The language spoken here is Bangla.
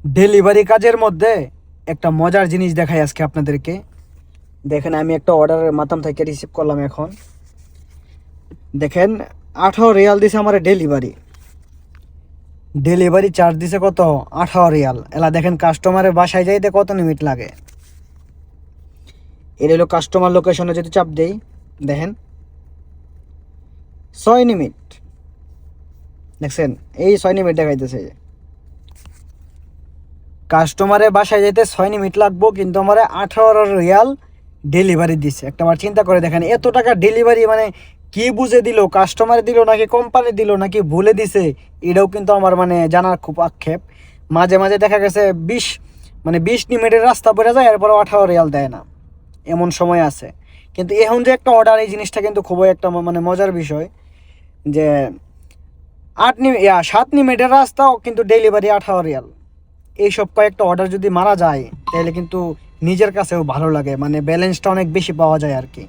ডেলিভারি কাজের মধ্যে একটা মজার জিনিস দেখাই আজকে আপনাদেরকে। দেখেন, আমি একটা অর্ডারের মাধ্যম থেকে রিসিভ করলাম। এখন দেখেন 18 রিয়াল দিছে আমার ডেলিভারি চার্জ দিছে কত, 18 রিয়াল। এলা দেখেন কাস্টমারের বাসায় যাইতে কত মিনিট লাগে। এটা হলো কাস্টমার লোকেশনে যদি চাপ দেই, দেখেন 6 মিনিট। দেখছেন, এই 6 মিনিট দেখাইতেছে। কাস্টমারের বাসায় যেতে 6 মিনিট লাগবো, কিন্তু আমার 18 রিয়াল ডেলিভারি দিচ্ছে। একটা বার চিন্তা করে দেখেন, এত টাকা ডেলিভারি মানে কি বুঝে দিল, কাস্টমারে দিল নাকি কোম্পানি দিল নাকি ভুলে দিছে, এটাও কিন্তু আমার মানে জানার খুব আক্ষেপ। মাঝে মাঝে দেখা গেছে 20 মিনিটের রাস্তা পড়ে যায়, এরপর 18 রিয়াল দেয় না, এমন সময় আছে। কিন্তু এখন যে একটা অর্ডার, এই জিনিসটা কিন্তু খুবই একটা মানে মজার বিষয় যে 7 মিনিটের রাস্তাও কিন্তু ডেলিভারি 18 রিয়াল। এইসব কয়েকটা অর্ডার যদি মারা যায় তাহলে কিন্তু নিজের কাছেও ভালো লাগে, মানে ব্যালেন্সটা অনেক বেশি পাওয়া যায় আর কি।